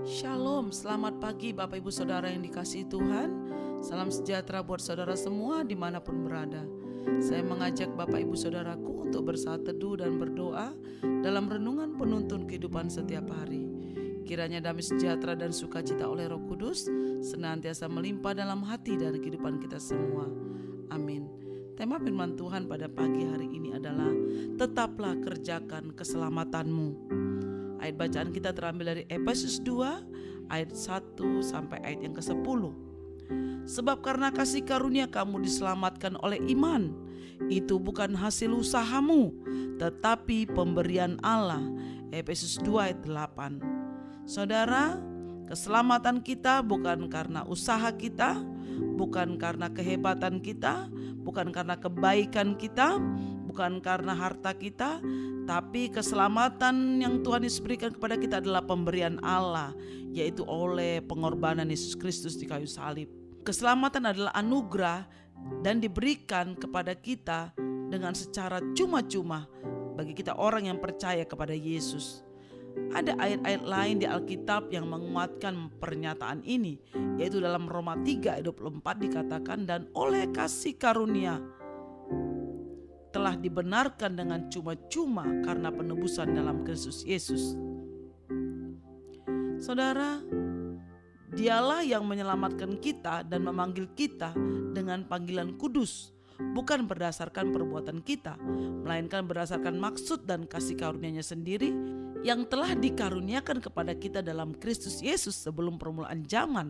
Shalom, selamat pagi Bapak Ibu Saudara yang dikasihi Tuhan. Salam sejahtera buat saudara semua dimanapun berada. Saya mengajak Bapak Ibu Saudaraku untuk bersaat teduh dan berdoa dalam renungan penuntun kehidupan setiap hari. Kiranya damai sejahtera dan sukacita oleh Roh Kudus senantiasa melimpah dalam hati dan kehidupan kita semua. Amin. Tema firman Tuhan pada pagi hari ini adalah tetaplah kerjakan keselamatanmu. Ayat bacaan kita terambil dari Efesus 2 ayat 1 sampai ayat yang ke-10. Sebab karena kasih karunia kamu diselamatkan oleh iman. Itu bukan hasil usahamu, tetapi pemberian Allah. Efesus 2 ayat 8. Saudara, keselamatan kita bukan karena usaha kita, bukan karena kehebatan kita, bukan karena kebaikan kita, bukan karena harta kita, tapi keselamatan yang Tuhan Yesus berikan kepada kita adalah pemberian Allah, yaitu oleh pengorbanan Yesus Kristus di kayu salib. Keselamatan adalah anugerah dan diberikan kepada kita dengan secara cuma-cuma bagi kita orang yang percaya kepada Yesus. Ada ayat-ayat lain di Alkitab yang menguatkan pernyataan ini, yaitu dalam Roma 3 ayat 24 dikatakan, dan oleh kasih karunia telah dibenarkan dengan cuma-cuma karena penebusan dalam Kristus Yesus. Saudara, Dialah yang menyelamatkan kita dan memanggil kita dengan panggilan kudus, bukan berdasarkan perbuatan kita, melainkan berdasarkan maksud dan kasih karunia-Nya sendiri yang telah dikaruniakan kepada kita dalam Kristus Yesus sebelum permulaan zaman.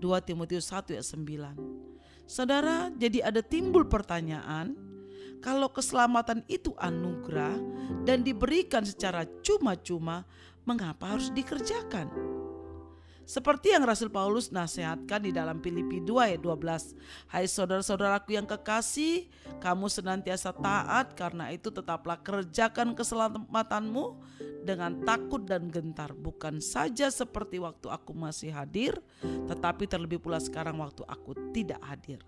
2 Timotius 1 ayat 9. Saudara, jadi ada timbul pertanyaan, kalau keselamatan itu anugerah dan diberikan secara cuma-cuma, mengapa harus dikerjakan? Seperti yang Rasul Paulus nasihatkan di dalam Filipi 2 ayat 12. Hai saudara-saudaraku yang kekasih, kamu senantiasa taat, karena itu tetaplah kerjakan keselamatanmu dengan takut dan gentar. Bukan saja seperti waktu aku masih hadir, tetapi terlebih pula sekarang waktu aku tidak hadir.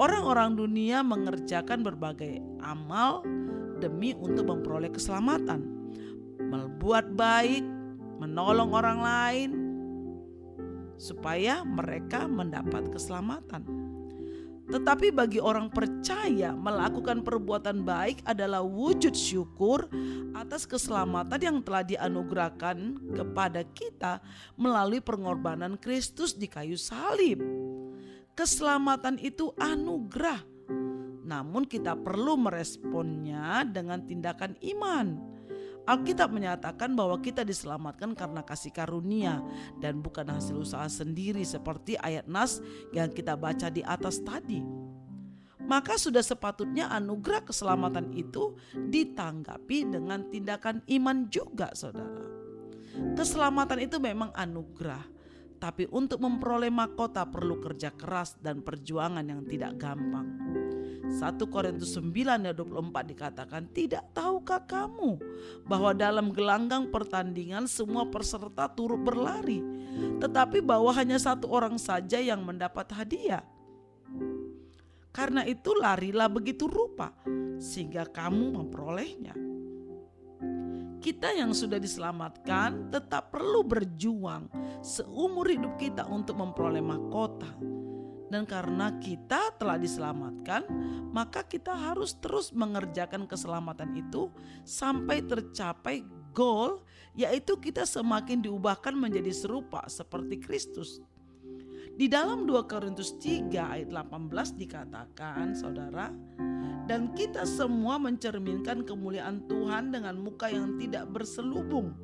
Orang-orang dunia mengerjakan berbagai amal demi untuk memperoleh keselamatan. Berbuat baik, menolong orang lain, supaya mereka mendapat keselamatan. Tetapi bagi orang percaya, melakukan perbuatan baik adalah wujud syukur atas keselamatan yang telah dianugerahkan kepada kita melalui pengorbanan Kristus di kayu salib. Keselamatan itu anugerah, namun kita perlu meresponnya dengan tindakan iman. Alkitab menyatakan bahwa kita diselamatkan karena kasih karunia dan bukan hasil usaha sendiri seperti ayat nas yang kita baca di atas tadi. Maka sudah sepatutnya anugerah keselamatan itu ditanggapi dengan tindakan iman juga, saudara. Keselamatan itu memang anugerah, tapi untuk memperoleh mahkota perlu kerja keras dan perjuangan yang tidak gampang. 1 Korintus 9 ayat 24 dikatakan, tidak tahukah kamu bahwa dalam gelanggang pertandingan semua peserta turut berlari, tetapi bahwa hanya satu orang saja yang mendapat hadiah. Karena itu larilah begitu rupa sehingga kamu memperolehnya. Kita yang sudah diselamatkan tetap perlu berjuang seumur hidup kita untuk memperoleh mahkota. Dan karena kita telah diselamatkan, maka kita harus terus mengerjakan keselamatan itu sampai tercapai goal, yaitu kita semakin diubahkan menjadi serupa seperti Kristus. Di dalam 2 Korintus 3 ayat 18 dikatakan, saudara, dan kita semua mencerminkan kemuliaan Tuhan dengan muka yang tidak berselubung.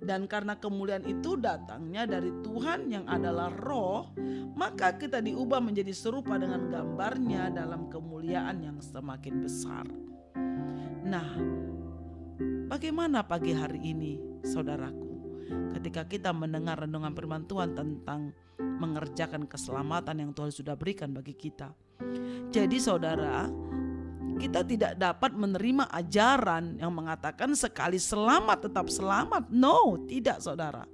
Dan karena kemuliaan itu datangnya dari Tuhan yang adalah Roh, maka kita diubah menjadi serupa dengan gambarnya dalam kemuliaan yang semakin besar. Nah, bagaimana pagi hari ini, saudaraku, ketika kita mendengar renungan firman Tuhan tentang mengerjakan keselamatan yang Tuhan sudah berikan bagi kita? Jadi saudara, kita tidak dapat menerima ajaran yang mengatakan sekali selamat tetap selamat. No, tidak, saudara.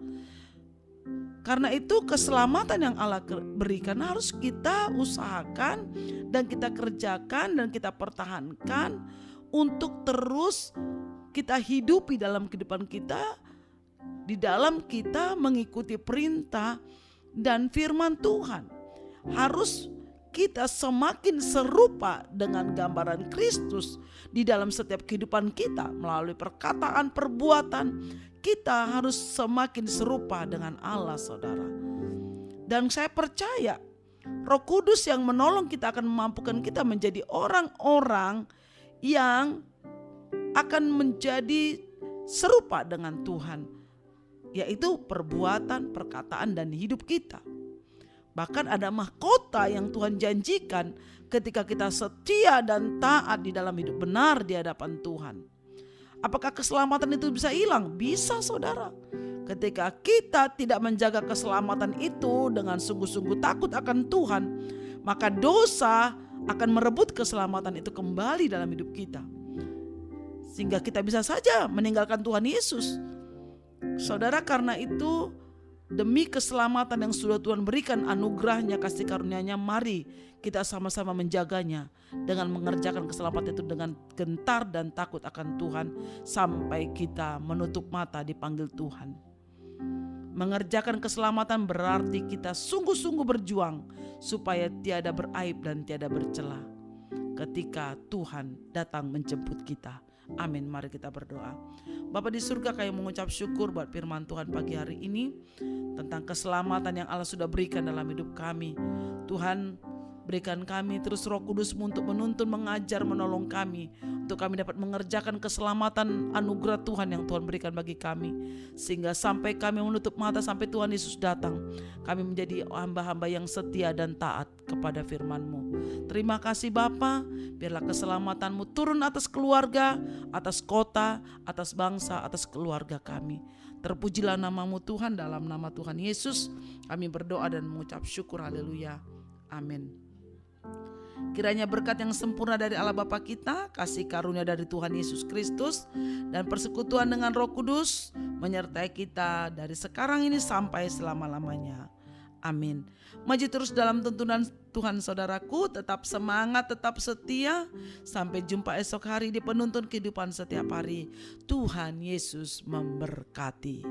Karena itu keselamatan yang Allah berikan harus kita usahakan dan kita kerjakan dan kita pertahankan untuk terus kita hidupi dalam kehidupan kita di dalam kita mengikuti perintah dan firman Tuhan. Harus kita semakin serupa dengan gambaran Kristus di dalam setiap kehidupan kita melalui perkataan, perbuatan. Kita harus semakin serupa dengan Allah, saudara. Dan saya percaya Roh Kudus yang menolong kita akan memampukan kita menjadi orang-orang yang akan menjadi serupa dengan Tuhan, yaitu perbuatan, perkataan, dan hidup kita. Bahkan ada mahkota yang Tuhan janjikan ketika kita setia dan taat di dalam hidup benar di hadapan Tuhan. Apakah keselamatan itu bisa hilang? Bisa, saudara. Ketika kita tidak menjaga keselamatan itu dengan sungguh-sungguh takut akan Tuhan, maka dosa akan merebut keselamatan itu kembali dalam hidup kita. Sehingga kita bisa saja meninggalkan Tuhan Yesus. Saudara, karena itu demi keselamatan yang sudah Tuhan berikan anugerahnya, kasih karunia-Nya, mari kita sama-sama menjaganya dengan mengerjakan keselamatan itu dengan gentar dan takut akan Tuhan sampai kita menutup mata dipanggil Tuhan. Mengerjakan keselamatan berarti kita sungguh-sungguh berjuang supaya tiada beraib dan tiada bercela ketika Tuhan datang menjemput kita. Amin. Mari kita berdoa. Bapa di surga, kami mengucap syukur buat firman Tuhan pagi hari ini tentang keselamatan yang Allah sudah berikan dalam hidup kami. Tuhan, berikan kami terus Roh Kudus-Mu untuk menuntun, mengajar, menolong kami, untuk kami dapat mengerjakan keselamatan anugerah Tuhan yang Tuhan berikan bagi kami, sehingga sampai kami menutup mata sampai Tuhan Yesus datang, kami menjadi hamba-hamba yang setia dan taat kepada firman-Mu. Terima kasih Bapa, biarlah keselamatan-Mu turun atas keluarga, atas kota, atas bangsa, atas keluarga kami. Terpujilah nama-Mu Tuhan, dalam nama Tuhan Yesus kami berdoa dan mengucap syukur. Haleluya. Amin. Kiranya berkat yang sempurna dari Allah Bapa kita, kasih karunia dari Tuhan Yesus Kristus, dan persekutuan dengan Roh Kudus menyertai kita dari sekarang ini sampai selama-lamanya. Amin. Maju terus dalam tuntunan Tuhan saudaraku, tetap semangat, tetap setia. Sampai jumpa esok hari di penuntun kehidupan setiap hari. Tuhan Yesus memberkati.